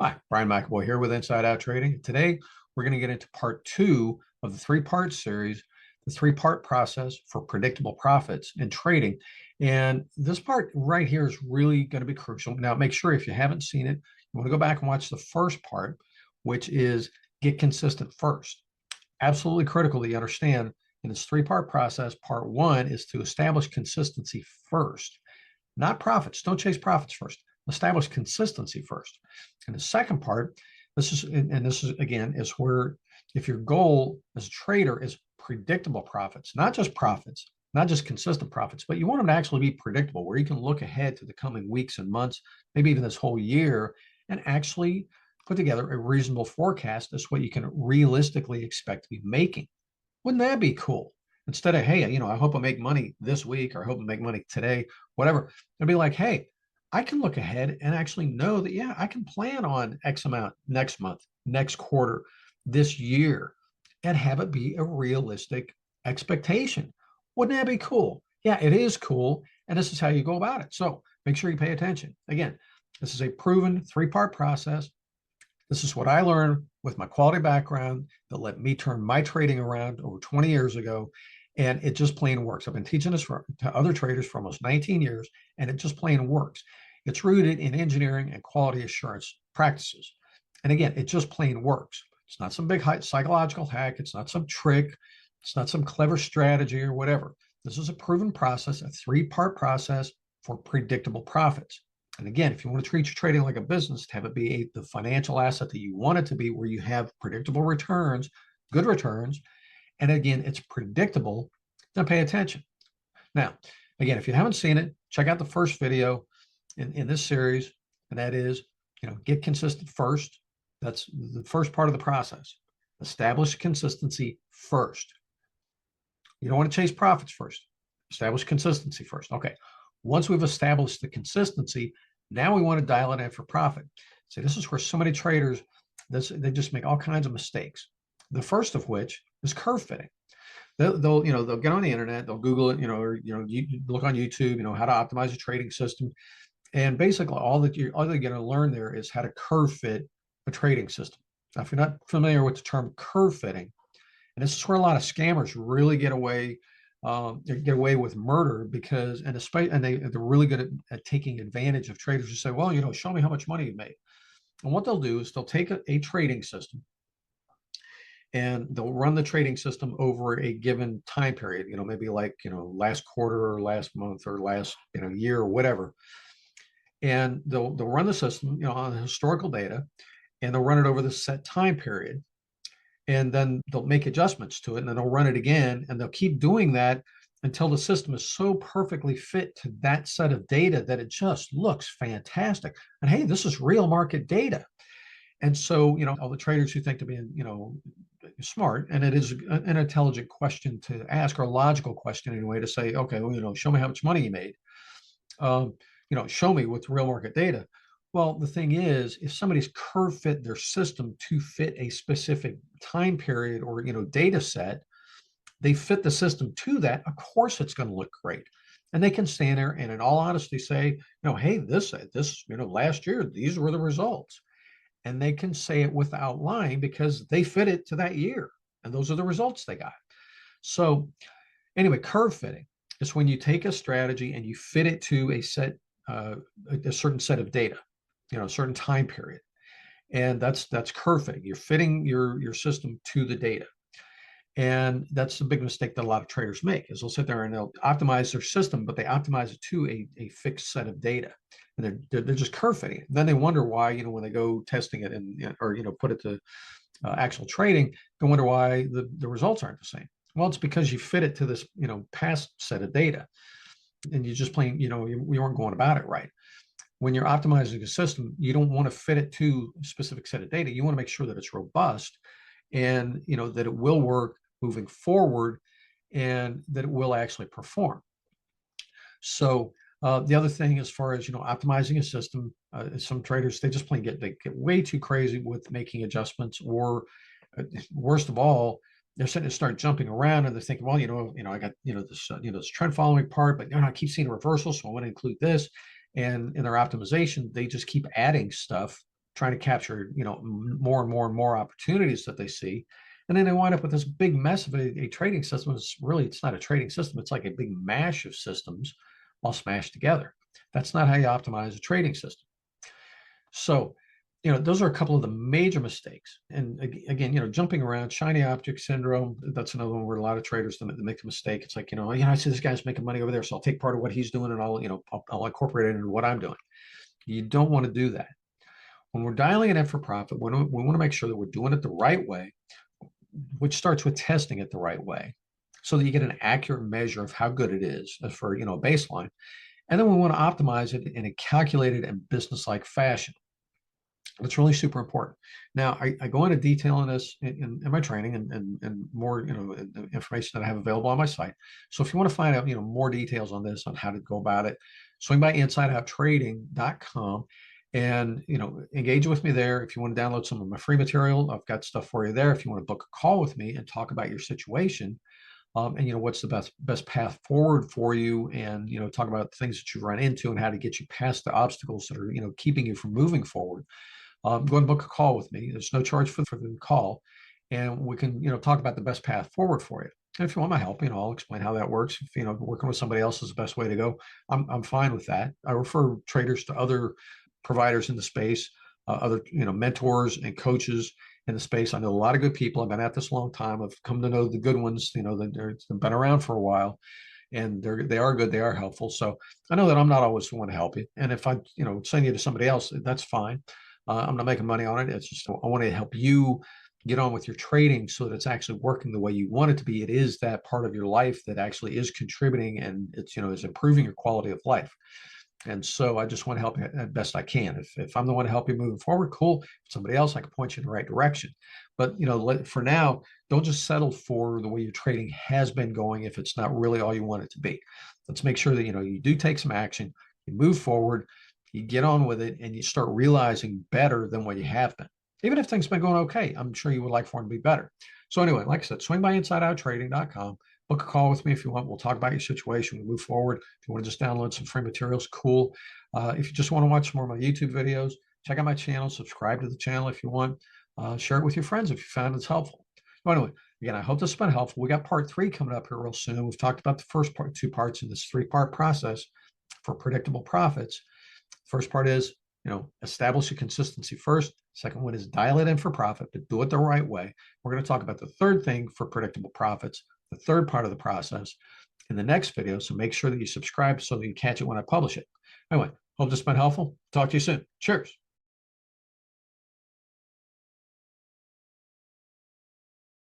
Hi, Brian McAvoy here with Inside Out Trading. Today, we're going to get into part two of the three-part series, the three-part process for predictable profits in trading. And this part right here is really going to be crucial. Now, make sure if you haven't seen it, you want to go back and watch the first part, which is get consistent first. Absolutely critical that you understand in this three-part process, part one is to establish consistency first, not profits. Don't chase profits first. Establish consistency first. And the second part, this is again, is where if your goal as a trader is predictable profits, not just consistent profits, but you want them to actually be predictable, where you can look ahead to the coming weeks and months, maybe even this whole year, and actually put together a reasonable forecast as what you can realistically expect to be making. Wouldn't that be cool? Instead of, hey, I hope I make money this week, or I hope I make money today, whatever. It'd be like, hey, I can look ahead and actually know that, yeah, I can plan on X amount next month, next quarter, this year, and have it be a realistic expectation. Wouldn't that be cool? Yeah, it is cool. And this is how you go about it. So make sure you pay attention. Again, this is a proven three-part process. This is what I learned with my quality background that let me turn my trading around over 20 years ago. And it just plain works. I've been teaching this to other traders for almost 19 years, and it just plain works. It's rooted in engineering and quality assurance practices. And again, it just plain works. It's not some big psychological hack. It's not some trick. It's not some clever strategy or whatever. This is a proven process, a three-part process for predictable profits. And again, if you want to treat your trading like a business, to have it be the financial asset that you want it to be, where you have predictable returns, good returns, and again, it's predictable, then pay attention. Now, again, if you haven't seen it, check out the first video in this series, and that is, get consistent first. That's the first part of the process. Establish consistency first. You don't want to chase profits first. Establish consistency first. Okay. Once we've established the consistency, now we want to dial it in for profit. See, this is where so many traders, they just make all kinds of mistakes. The first of which is curve fitting. They'll get on the internet, they'll Google it, or you look on YouTube, how to optimize a trading system, and basically all they're going to learn there is how to curve fit a trading system. Now, if you're not familiar with the term curve fitting, and this is where a lot of scammers really get away with murder, because they're really good at taking advantage of traders who say, well, show me how much money you made. And what they'll do is they'll take a trading system and they'll run the trading system over a given time period, maybe like, last quarter or last month or last, year or whatever. And they'll run the system, on historical data, and they'll run it over the set time period. And then they'll make adjustments to it, and then they'll run it again, and they'll keep doing that until the system is so perfectly fit to that set of data that it just looks fantastic. And hey, this is real market data. And so, all the traders who think to be, smart, and it is an intelligent question to ask, or a logical question anyway, to say, okay, well, show me how much money you made. Show me with real market data. Well, the thing is, if somebody's curve fit their system to fit a specific time period or data set, they fit the system to that, of course it's going to look great. And they can stand there and in all honesty say, hey, this last year, these were the results. And they can say it without lying because they fit it to that year. And those are the results they got. So anyway, curve fitting is when you take a strategy and you fit it to a certain set of data, a certain time period. And that's curve fitting. You're fitting your system to the data. And that's the big mistake that a lot of traders make, is they'll sit there and they'll optimize their system, but they optimize it to a fixed set of data. And they're just curve fitting. Then they wonder why, when they go testing it or put it to actual trading, they wonder why the results aren't the same. Well, it's because you fit it to this, past set of data, and you just plain, you weren't going about it right. When you're optimizing a system, you don't want to fit it to a specific set of data. You want to make sure that it's robust, and that it will work moving forward, and that it will actually perform. So the other thing, as far as optimizing a system, some traders, they just plain get way too crazy with making adjustments, or worst of all, they're starting to start jumping around, and they're thinking, well, I got this trend following part, but I keep seeing reversals, so I want to include this. And in their optimization, they just keep adding stuff trying to capture, more and more and more opportunities that they see. And then they wind up with this big mess of a trading system. It's not a trading system. It's like a big mash of systems all smashed together. That's not how you optimize a trading system. So, those are a couple of the major mistakes. And again, jumping around, shiny object syndrome, that's another one where a lot of traders make the mistake. It's like, I see this guy's making money over there, so I'll take part of what he's doing and I'll incorporate it into what I'm doing. You don't want to do that. When we're dialing it in for profit, we want to make sure that we're doing it the right way, which starts with testing it the right way, so that you get an accurate measure of how good it is for, a baseline. And then we want to optimize it in a calculated and business-like fashion. That's really super important. Now, I go into detail on this in my training and more, information that I have available on my site. So if you want to find out, more details on this, on how to go about it, swing by insideouttrading.com and, engage with me there. If you want to download some of my free material, I've got stuff for you there. If you want to book a call with me and talk about your situation, and what's the best path forward for you, and talk about things that you've run into and how to get you past the obstacles that are keeping you from moving forward. Go and book a call with me. There's no charge for the call, and we can talk about the best path forward for you. And if you want my help, I'll explain how that works. If working with somebody else is the best way to go, I'm fine with that. I refer traders to other providers in the space, other mentors and coaches in the space. I know a lot of good people. I've been at this a long time. I've come to know the good ones. They've been around for a while, and they are good. They are helpful. So I know that I'm not always the one to help you. And if I send you to somebody else, that's fine. I'm not making money on it. It's just I want to help you get on with your trading so that it's actually working the way you want it to be. It is that part of your life that actually is contributing, and it's is improving your quality of life. And so I just want to help you as best I can. If I'm the one to help you moving forward, cool. If somebody else, I can point you in the right direction. But for now, don't just settle for the way your trading has been going if it's not really all you want it to be. Let's make sure that you do take some action, you move forward, you get on with it, and you start realizing better than what you have been. Even if things have been going okay, I'm sure you would like for them to be better. So anyway, like I said, swing by insideouttrading.com. Book a call with me if you want. We'll talk about your situation. We'll move forward. If you want to just download some free materials, cool. If you just want to watch more of my YouTube videos, check out my channel. Subscribe to the channel if you want. Share it with your friends if you found it's helpful. So anyway, again, I hope this has been helpful. We got part 3 coming up here real soon. We've talked about the first 2 parts in this 3-part process for predictable profits. First part is, establish a consistency first. Second one is dial it in for profit, but do it the right way. We're going to talk about the third thing for predictable profits, the third part of the process, in the next video. So make sure that you subscribe so that you catch it when I publish it. Anyway, hope this has been helpful. Talk to you soon. Cheers.